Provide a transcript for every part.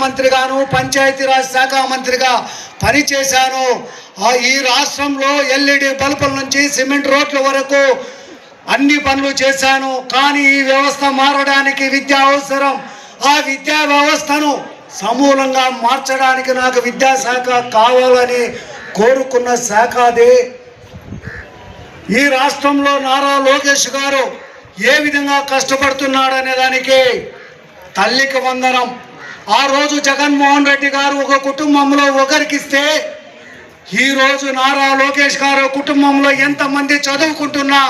మంత్రిగాను పంచాయతీరాజ్ శాఖ మంత్రిగా పనిచేశాను. ఈ రాష్ట్రంలో ఎల్ఈడి బల్బుల నుంచి సిమెంట్ రోడ్ల వరకు అన్ని పనులు చేశాను. కానీ ఈ వ్యవస్థ మారడానికి విద్య అవసరం. ఆ విద్యా వ్యవస్థను సమూలంగా మార్చడానికి నాకు విద్యాశాఖ కావాలని కోరుకున్న శాఖ అదే. ఈ రాష్ట్రంలో నారా లోకేష్ గారు ఏ విధంగా కష్టపడుతున్నాడనే దానికి తల్లికి వందనం. ఆ రోజు జగన్మోహన్ రెడ్డి గారు ఒక కుటుంబంలో ఒకరికిస్తే ఈరోజు నారా లోకేష్ గారు కుటుంబంలో ఎంతమంది చదువుకుంటున్నా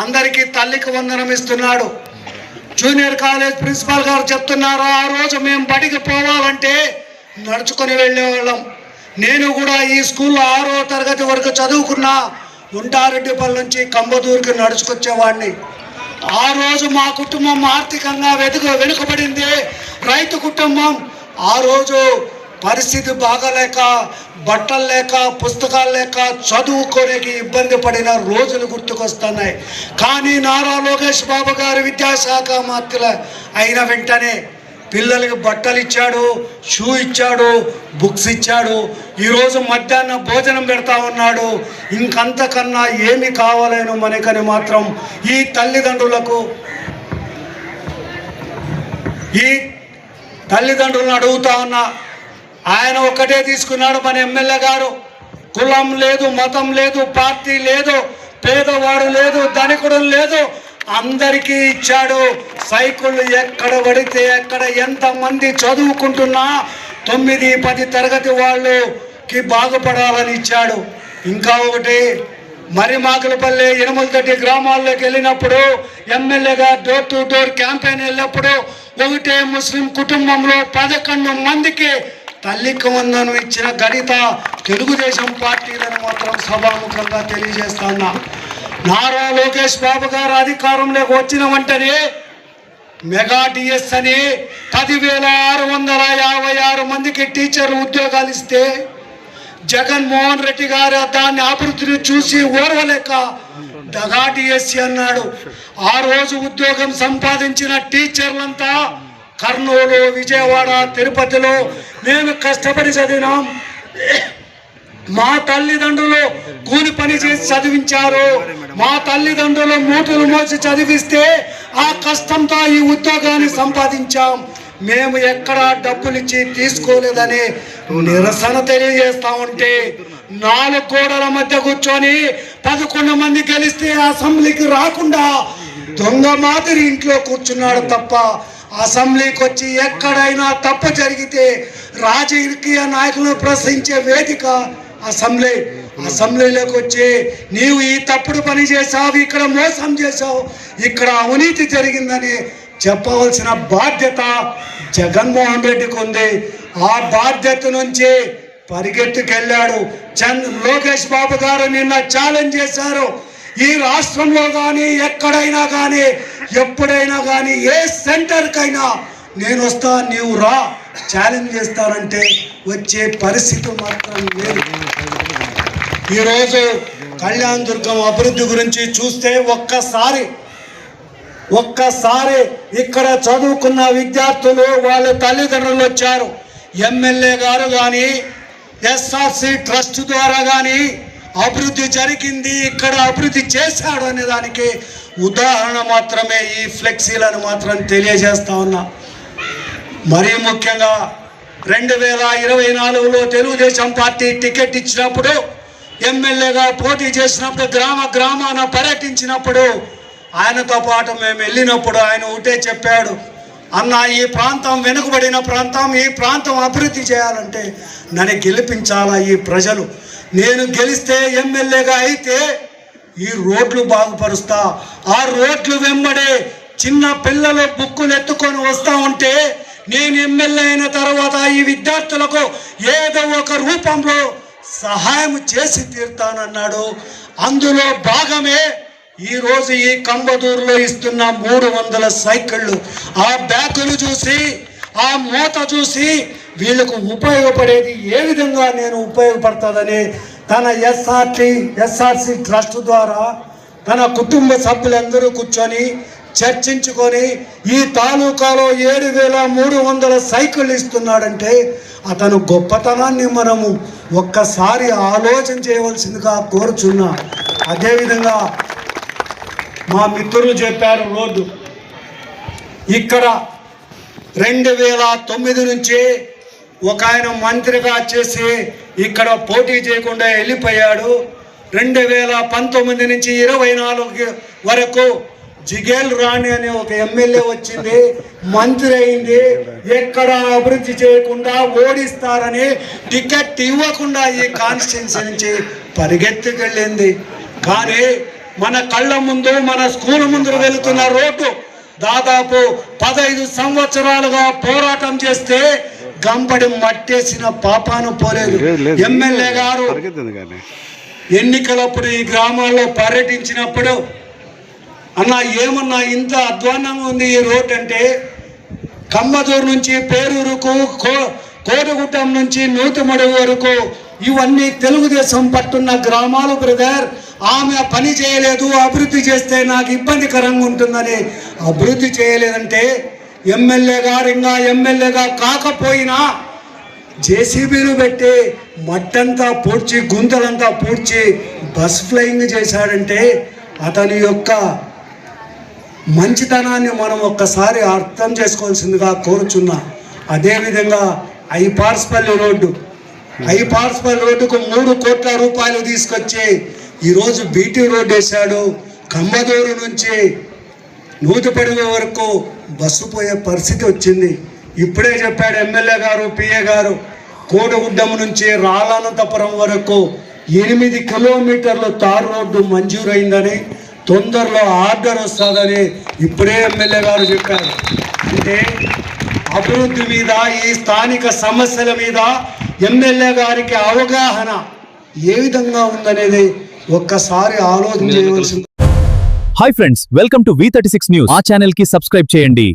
అందరికీ తల్లికి వందనం ఇస్తున్నాడు. జూనియర్ కాలేజ్ ప్రిన్సిపాల్ గారు చెప్తున్నారు, ఆ రోజు మేము బడికి పోవాలంటే నడుచుకొని వెళ్ళేవాళ్ళం. నేను కూడా ఈ స్కూల్లో 6వ తరగతి వరకు చదువుకున్నా. ఉంటారెడ్డిపల్లి నుంచి కంబదూరుకి నడుచుకొచ్చేవాడిని. ఆ రోజు మా కుటుంబం ఆర్థికంగా వెనుకబడింది. రైతు కుటుంబం. ఆ రోజు పరిస్థితి బాగాలేక, బట్టలు లేక, పుస్తకాలు లేక చదువుకోనికి ఇబ్బంది పడిన రోజులు గుర్తుకొస్తున్నాయి. కానీ నారా లోకేష్ బాబు గారు విద్యాశాఖ మంత్రి అయిన వెంటనే పిల్లలకి బట్టలు ఇచ్చాడు, షూ ఇచ్చాడు, బుక్స్ ఇచ్చాడు. ఈరోజు మధ్యాహ్నం భోజనం పెడతా ఉన్నాడు. ఇంకంతకన్నా ఏమి కావాలేను మనకని మాత్రం ఈ తల్లిదండ్రులను అడుగుతా ఉన్నా. ఆయన ఒక్కటే తీసుకున్నాడు మన ఎమ్మెల్యే గారు. కులం లేదు, మతం లేదు, పార్టీ లేదు, పేదవాడు లేదు, ధనికుడు లేదు, అందరికీ ఇచ్చాడు. సైకిళ్ళు ఎక్కడ పడితే ఎక్కడ ఎంతమంది చదువుకుంటున్నా 9, 10 తరగతి వాళ్ళకి బాగుపడాలని ఇచ్చాడు. ఇంకా ఒకటి, మరిమాకులపల్లి, ఇనమలతోటి గ్రామాల్లోకి వెళ్ళినప్పుడు ఎమ్మెల్యేగా డోర్ టు డోర్ క్యాంపెయిన్ వెళ్ళినప్పుడు ఒకటే ముస్లిం కుటుంబంలో 11 మందికి తల్లికి వందనం ఇచ్చిన ఘనత తెలుగుదేశం పార్టీలను మాత్రం సభాముఖంగా తెలియజేస్తున్నా. నారా లోకేష్ బాబు గారు అధికారంలోకి వచ్చిన వెంటనే మెగా డిఎస్ అని 10,656 మందికి టీచర్ ఉద్యోగాలు ఇస్తే జగన్మోహన్ రెడ్డి గారు దాన్ని అభివృద్ధిని చూసి ఓర్వలేక దగా డిఎస్సి అన్నాడు. ఆ రోజు ఉద్యోగం సంపాదించిన టీచర్లంతా కర్నూలు, విజయవాడ, తిరుపతిలో మేము కష్టపడి చదివినాం. మా తల్లిదండ్రులు కూలి పని చేసి చదివించారు. మా తల్లిదండ్రులు మూటలు మోసి చదివిస్తే ఆ కష్టంతో ఈ ఉద్యోగాన్ని సంపాదించాం. మేము ఎక్కడ డబ్బులు ఇచ్చి తీసుకోలేదని నిరసన తెలియజేస్తా ఉంటే 4 గోడల మధ్య కూర్చొని 11 మంది గెలిస్తే అసెంబ్లీకి రాకుండా దొంగ మాదిరి ఇంట్లో కూర్చున్నాడు తప్ప అసెంబ్లీకి వచ్చి ఎక్కడైనా తప్పు జరిగితే రాజకీయ నాయకులను ప్రశ్నించే వేదిక అసెంబ్లీలోకి వచ్చి నీవు ఈ తప్పుడు పని చేసావు, ఇక్కడ మోసం చేసావు, ఇక్కడ అవినీతి జరిగిందని చెప్పవలసిన బాధ్యత జగన్మోహన్ రెడ్డికి ఉంది. ఆ బాధ్యత నుంచి పరిగెత్తుకెళ్ళాడు. లోకేష్ బాబు గారు నిన్న ఛాలెంజ్ చేశారు. ఈ రాష్ట్రంలో కానీ ఎక్కడైనా కానీ ఎప్పుడైనా కానీ ఏ సెంటర్కైనా నేను వస్తా, నీవు రా, ఛాలెంజ్ చేస్తారంటే వచ్చే పరిస్థితి మాత్రం లేదు. ఈరోజు కళ్యాణ దుర్గం అభివృద్ధి గురించి చూస్తే ఒక్కసారి ఇక్కడ చదువుకున్న విద్యార్థులు వాళ్ళ తల్లిదండ్రులు వచ్చారు. ఎమ్మెల్యే గారు కానీ ఎస్ఆర్సి ట్రస్ట్ ద్వారా కానీ అభివృద్ధి జరిగింది, ఇక్కడ అభివృద్ధి చేశాడు అనే దానికి ఉదాహరణ మాత్రమే ఈ ఫ్లెక్సీలను మాత్రం తెలియజేస్తా ఉన్నా. మరీ ముఖ్యంగా 2024లో తెలుగుదేశం పార్టీ టికెట్ ఇచ్చినప్పుడు, ఎమ్మెల్యేగా పోటీ చేసినప్పుడు, గ్రామాన పర్యటించినప్పుడు ఆయనతో పాటు మేము వెళ్ళినప్పుడు ఆయన ఒకటే చెప్పాడు, అన్న ఈ ప్రాంతం వెనుకబడిన ప్రాంతం, ఈ ప్రాంతం అభివృద్ధి చేయాలంటే నన్ను గెలిపించాలా ఈ ప్రజలు. నేను గెలిస్తే ఎమ్మెల్యేగా అయితే ఈ రోడ్లు బాగుపరుస్తా. ఆ రోడ్లు వెంబడే చిన్న పిల్లలు బుక్కులు ఎత్తుకొని వస్తూ ఉంటే నేను ఎమ్మెల్యే అయిన తర్వాత ఈ విద్యార్థులకు ఏదో ఒక రూపంలో సహాయం చేసి తీరుతానన్నాడు. అందులో భాగమే ఈరోజు ఈ కంబదూరులో ఇస్తున్న 300 సైకిళ్ళు. ఆ బ్యాగులు చూసి, ఆ మూత చూసి వీళ్ళకు ఉపయోగపడేది ఏ విధంగా నేను ఉపయోగపడుతుందని తన ఎస్ఆర్సి ట్రస్ట్ ద్వారా తన కుటుంబ సభ్యులందరూ కూర్చొని చర్చించుకొని ఈ తాలూకాలో 7,300 సైకిళ్ళు ఇస్తున్నాడంటే అతను గొప్పతనాన్ని మనము ఒక్కసారి ఆలోచన చేయవలసిందిగా కోరుచున్నా. అదేవిధంగా మా మిత్రులు చెప్పారు, రోడ్డు ఇక్కడ 2009 నుంచి ఒక ఆయన మంత్రిగా చేసి ఇక్కడ పోటీ చేయకుండా వెళ్ళిపోయాడు. 2019 నుంచి 24 వరకు జిగేల్ రాణి అనే ఒక ఎమ్మెల్యే వచ్చింది, మంత్రి అయింది. ఎక్కడ అభివృద్ధి చేయకుండా ఓడిస్తారని టికెట్ ఇవ్వకుండా ఈ కాన్స్టిట్యున్సీ నుంచి పరిగెత్తుకెళ్ళింది. కానీ మన కళ్ళ ముందు, మన స్కూల్ ముందు వెళుతున్న రోడ్డు దాదాపు 15 సంవత్సరాలుగా పోరాటం చేస్తే గంపడి మట్టేసిన పాపాను పోలేదు. ఎమ్మెల్యే గారు ఎన్నికలప్పుడు ఈ గ్రామాల్లో పర్యటించినప్పుడు, అన్న ఏమన్నా ఇంత అధ్వానంగా ఉంది ఈ రోడ్ అంటే, కమ్మదూరు నుంచి పేరూరుకు, కోటగుట్టం నుంచి నూతమడుగు వరకు ఇవన్నీ తెలుగుదేశం పట్టున్న గ్రామాలు బ్రదర్. ఆమె పని చేయలేదు, అభివృద్ధి చేస్తే నాకు ఇబ్బందికరంగా ఉంటుందని అభివృద్ధి చేయలేదంటే, ఎమ్మెల్యే గారు ఇంకా ఎమ్మెల్యేగా కాకపోయినా జేసీబీలు పెట్టి మట్టంతా పూడ్చి, గుంతలంతా పూడ్చి బస్ ఫ్లయింగ్ చేశాడంటే అతని యొక్క మంచితనాన్ని మనం ఒక్కసారి అర్థం చేసుకోవాల్సిందిగా కోరుచున్నా. అదేవిధంగా ఐపార్స్పల్లి రోడ్డుకు 3 కోట్ల రూపాయలు తీసుకొచ్చి ఈరోజు బీటీ రోడ్డు వేశాడు. కమ్మదూరు నుంచి నూతిపడుగు వరకు బస్సు పోయే పరిస్థితి వచ్చింది. ఇప్పుడే చెప్పాడు ఎమ్మెల్యే గారు, పిఏ గారు, కోటగుడ్డం నుంచి రాళ్ళనంతపురం వరకు 8 కిలోమీటర్ల తారు రోడ్డు మంజూరైందని, తొందరలో ఆర్డర్ వస్తుందని ఇప్పుడే ఎమ్మెల్యే గారు చెప్పారు. అంటే అభివృద్ధి మీద, ఈ స్థానిక సమస్యల మీద ఎమ్మెల్యే గారికి అవగాహన ఏ విధంగా ఉందనేది ఒక్కసారి ఆలోచన చేయవలసింది. Hi friends, welcome to V36 news. మా ఛానల్ కి సబ్స్క్రైబ్ చేయండి.